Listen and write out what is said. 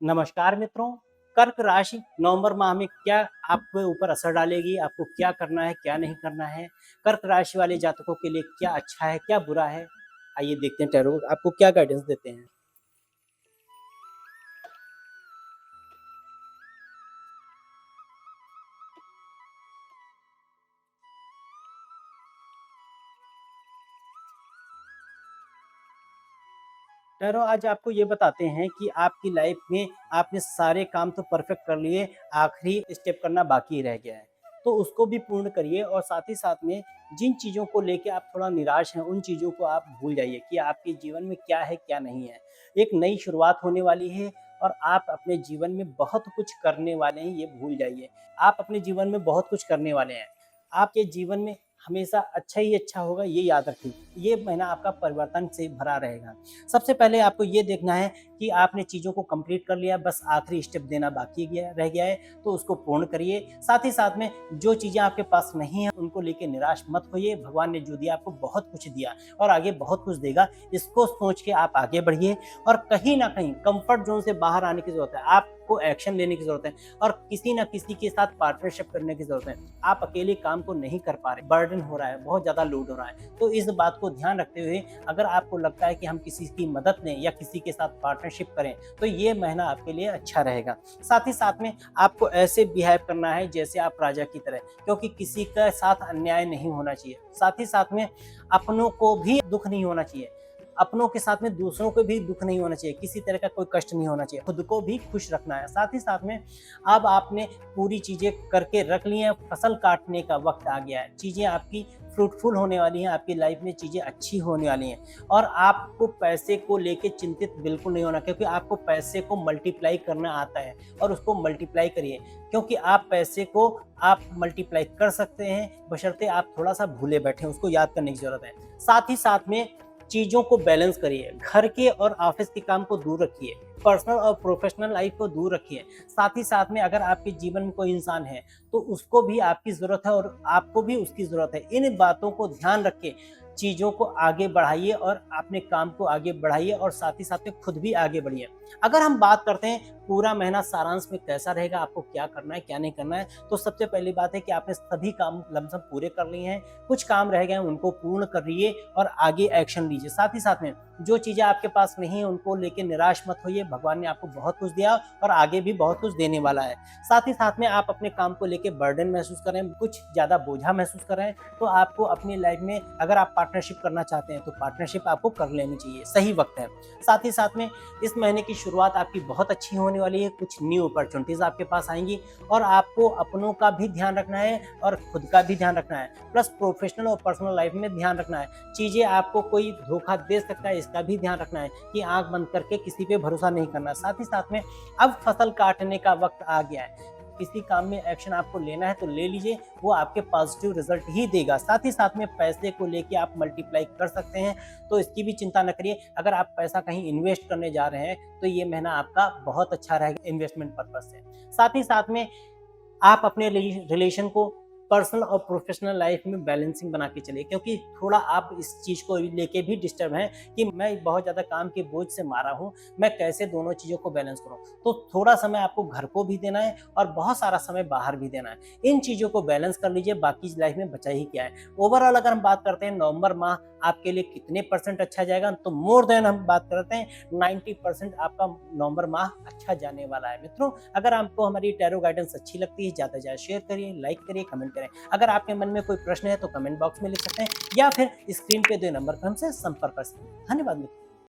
नमस्कार मित्रों। कर्क राशि नवंबर माह में क्या आपके ऊपर असर डालेगी, आपको क्या करना है, क्या नहीं करना है, कर्क राशि वाले जातकों के लिए क्या अच्छा है, क्या बुरा है, आइए देखते हैं टैरो आपको क्या गाइडेंस देते हैं। टैरो आज आपको ये बताते हैं कि आपकी लाइफ में आपने सारे काम तो परफेक्ट कर लिए, आखिरी स्टेप करना बाकी रह गया है। तो उसको भी पूर्ण करिए और साथ ही साथ में जिन चीज़ों को लेके आप थोड़ा निराश हैं, उन चीज़ों को आप भूल जाइए कि आपके जीवन में क्या है, क्या नहीं है। एक नई शुरुआत होने वाली है और आप अपने जीवन में बहुत कुछ करने वाले हैं, ये भूल जाइए। आप अपने जीवन में बहुत कुछ करने वाले हैं। आपके जीवन में हमेशा अच्छा ही अच्छा होगा, ये याद रखिए। ये महीना आपका परिवर्तन से भरा रहेगा। सबसे पहले आपको ये देखना है कि आपने चीज़ों को कंप्लीट कर लिया, बस आखिरी स्टेप देना बाकी गया रह गया है, तो उसको पूर्ण करिए। साथ ही साथ में जो चीज़ें आपके पास नहीं हैं, उनको लेके निराश मत होइए। भगवान ने जो दिया आपको बहुत कुछ दिया और आगे बहुत कुछ देगा। इसको सोच के आप आगे बढ़िए और कहीं न कहीं कम्फर्ट ज़ोन से बाहर आने की ज़रूरत है। आपको एक्शन लेने की ज़रूरत है और किसी न किसी के साथ पार्टनरशिप करने की ज़रूरत है। आप अकेले काम को नहीं कर पा रहे, बर्डन हो रहा है, बहुत ज़्यादा लोड हो रहा है। तो इस बात को ध्यान रखते हुए अगर आपको लगता है कि हम किसी की मदद लें या किसी के साथ पार्टनरशिप करें, तो ये महीना आपके लिए अच्छा रहेगा। साथ ही साथ में आपको ऐसे बिहेव करना है जैसे आप राजा की तरह, क्योंकि किसी के साथ अन्याय नहीं होना चाहिए। साथ ही साथ में अपनों को भी दुःख नहीं होना चाहिए। अपनों के साथ में दूसरों को भी दुःख नहीं होना चाहिए, किसी तरह का कोई कष्ट नहीं होना चाहिए। खुद को भी खुश रखना है। साथ ही साथ में अब आपने पूरी चीज़ें करके रख ली हैं, फसल काटने का वक़्त आ गया है। चीज़ें आपकी फ्रूटफुल होने वाली हैं, आपकी लाइफ में चीज़ें अच्छी होने वाली हैं और आपको पैसे को लेके चिंतित बिल्कुल नहीं होना, क्योंकि आपको पैसे को मल्टीप्लाई करना आता है और उसको मल्टीप्लाई करिए, क्योंकि आप पैसे को आप मल्टीप्लाई कर सकते हैं, बशर्ते आप थोड़ा-सा भूले बैठें, उसको याद करने की ज़रूरत है। साथ ही साथ में चीज़ों को बैलेंस करिए, घर के और ऑफ़िस के काम को दूर रखिए, पर्सनल और प्रोफ़ेशनल लाइफ़ को दूर रखिए। साथ ही साथ में अगर आपके जीवन में कोई इंसान है, तो उसको भी आपकी ज़रूरत है और आपको भी उसकी ज़रूरत है। इन बातों को ध्यान रख के चीज़ों को आगे बढ़ाइए और अपने काम को आगे बढ़ाइए और साथ ही साथ में खुद भी आगे बढ़िए। अगर हम बात करते हैं पूरा महीना सारांश में कैसा रहेगा, आपको क्या करना है, क्या नहीं करना है, तो सबसे पहली बात है कि आपने सभी काम लमसम पूरे कर लिए हैं। कुछ काम रह गए हैं, उनको पूर्ण करिए और आगे एक्शन लीजिए। साथ ही साथ में जो चीज़ें आपके पास नहीं है, उनको लेके निराश मत होइए। भगवान ने आपको बहुत कुछ दिया और आगे भी बहुत कुछ देने वाला है। साथ ही साथ में आप अपने काम को लेके बर्डन महसूस करें, कुछ ज़्यादा बोझा महसूस कर रहे हैं, तो आपको अपनी लाइफ में अगर आप पार्टनरशिप करना चाहते हैं, तो पार्टनरशिप आपको कर लेनी चाहिए, सही वक्त है। साथ ही साथ में इस महीने की शुरुआत आपकी बहुत अच्छी होने वाली है। कुछ न्यू अपॉर्चुनिटीज़ आपके पास आएँगी और आपको अपनों का भी ध्यान रखना है और खुद का भी ध्यान रखना है, प्लस प्रोफेशनल और पर्सनल लाइफ में ध्यान रखना है। चीज़ें आपको कोई धोखा दे सकता है, इसका भी ध्यान रखना है कि आँख बंद करके किसी पे भरोसा नहीं करना। साथ ही साथ में अब फसल काटने का वक़्त आ गया है। किसी काम में एक्शन आपको लेना है तो ले लीजिए, वो आपके पॉजिटिव रिजल्ट ही देगा। साथ ही साथ में पैसे को लेके आप मल्टीप्लाई कर सकते हैं, तो इसकी भी चिंता न करिए। अगर आप पैसा कहीं इन्वेस्ट करने जा रहे हैं, तो ये महीना आपका बहुत अच्छा रहेगा इन्वेस्टमेंट पर्पज़ से। साथ ही साथ में आप अपने रिलेशन को पर्सनल और प्रोफेशनल लाइफ में बैलेंसिंग बना के चलिए, क्योंकि थोड़ा आप इस चीज़ को लेके भी डिस्टर्ब हैं कि मैं बहुत ज़्यादा काम के बोझ से मारा हूँ, मैं कैसे दोनों चीज़ों को बैलेंस करूँ। तो थोड़ा समय आपको घर को भी देना है और बहुत सारा समय बाहर भी देना है। इन चीज़ों को बैलेंस कर लीजिए, बाकी लाइफ में बचा ही क्या है। ओवरऑल अगर हम बात करते हैं नवंबर माह आपके लिए कितने परसेंट अच्छा जाएगा, तो मोर देन हम बात करते हैं 90% आपका नवंबर माह अच्छा जाने वाला है। मित्रों, अगर आपको हमारी टैरो गाइडेंस अच्छी लगती है, ज़्यादा से ज़्यादा शेयर करिए, लाइक करिए, कमेंट करें। अगर आपके मन में कोई प्रश्न है तो कमेंट बॉक्स में लिख सकते हैं या फिर स्क्रीन पे 2 नंबर पर हमसे संपर्क कर सकते हैं। धन्यवाद मित्रों।